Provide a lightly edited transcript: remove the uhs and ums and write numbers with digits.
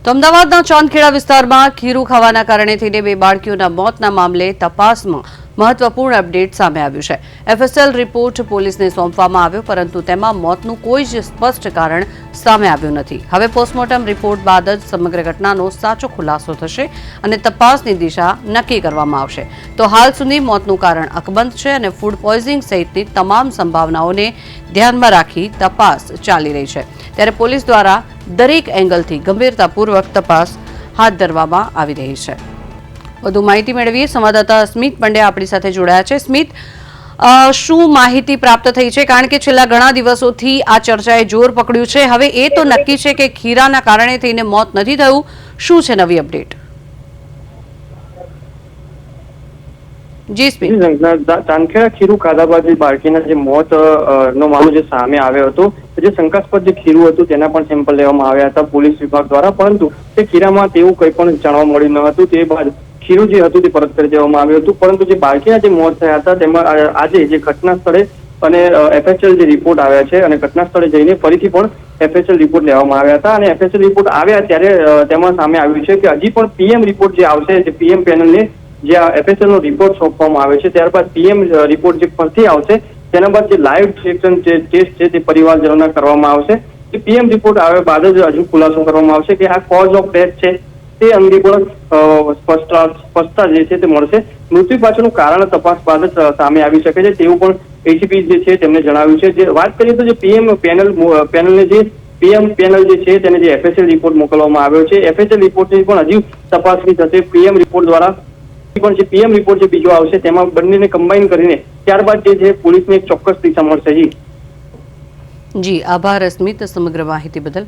તો અમદાવાદના ચાંદખેડા વિસ્તારમાં ખીરું ખાવાના કારણે થઈને બે બાળકીઓના મોતના મામલે તપાસમાં મહત્વપૂર્ણ અપડેટ સામે આવ્યું છે। એફએસએલ રિપોર્ટ પોલીસને સોંપવામાં આવ્યો, પરંતુ તેમાં મોતનું કોઈ જ સ્પષ્ટ કારણ સામે આવ્યું નથી। હવે પોસ્ટમોર્ટમ રિપોર્ટ બાદ જ સમગ્ર ઘટનાનો સાચો ખુલાસો થશે અને તપાસની દિશા નક્કી કરવામાં આવશે। તો હાલ સુધી મોતનું કારણ અકબંધ છે અને ફૂડ પોઈઝનિંગ સહિતની તમામ સંભાવનાઓને ધ્યાનમાં રાખી તપાસ ચાલી રહી છે। ત્યારે પોલીસ દ્વારા દરેક એંગલથી ગંભીરતાપૂર્વક તપાસ હાથ ધરવામાં આવી રહી છે। વધુ માહિતી મેળવીએ સંવાદદાતા સ્મિત પંડ્યા આપણી સાથે જોડાયા છે। સ્મિત, શું માહિતી પ્રાપ્ત થઈ છે? કારણ કે છેલ્લા ઘણા દિવસોથી આ ચર્ચાએ જોર પકડ્યું છે। હવે એ તો નક્કી છે કે ખીરાના કારણે થઈને મોત નથી થયું, શું છે નવી અપડેટ? જી સ્મિત। ચાંદખેડા ખીરું ખાધા બાદ બાળકીના જે મોત નો મામલો જે સામે આવ્યો હતો, જે શંકાસ્પદ જે ખીરું હતું તેના પણ સેમ્પલ લેવામાં આવ્યા હતા પોલીસ વિભાગ દ્વારા, પરંતુ તે ખીરામાં તેવું કંઈ પણ જાણવા મળ્યું ન હતું। તે બાદ ખીરું જે હતું તે પરત કરી દેવામાં આવ્યું હતું, પરંતુ જે બાળકીના જે મોત થયા હતા તેમાં આજે જે ઘટના સ્થળે અને એફએસએલ જે રિપોર્ટ આવ્યા છે અને ઘટના સ્થળે જઈને ફરીથી પણ એફએસએલ રિપોર્ટ લેવામાં આવ્યા હતા અને એફએસએલ રિપોર્ટ આવ્યા ત્યારે તેમાં સામે આવ્યું છે કે હજી પણ પીએમ રિપોર્ટ જે આવશે, જે પીએમ પેનલને જે એફએસએલ નો રિપોર્ટ સોંપવામાં આવે છે, ત્યારબાદ પીએમ રિપોર્ટ જે ફરીથી આવશે તેના બાદ જે લાઈવ રિએક્શન જે ટેસ્ટ છે તે પરિવારજનોના કરવામાં આવશે। જે પીએમ રિપોર્ટ આવ્યા બાદ જ હજુ ખુલાસો કરવામાં આવશે કે આ કોઝ ઓફ ડેથ છે તે અંગે પણ સ્પષ્ટતા જે છે તે મળશે। મૃત્યુ પાછળનું કારણ તપાસ બાદ જ સામે આવી શકે છે તેવું પણ એસીપી જે છે તેમને જણાવ્યું છે। જે વાત કરીએ તો જે પીએમ પેનલને જે પીએમ પેનલ જે છે તેને જે એફએસએલ રિપોર્ટ મોકલવામાં આવ્યો છે, એફએસએલ રિપોર્ટની પણ હજી તપાસણી થશે। પીએમ રિપોર્ટ દ્વારા પણ જે પીએમ રિપોર્ટ જે બીજો આવશે તેમાં બંનેને કમ્બાઈન કરીને ત્યારબાદ જે છે પોલીસને એક ચોક્કસ દિશા મળશે। જી આભાર સ્મિત સમગ્ર માહિતી બદલ।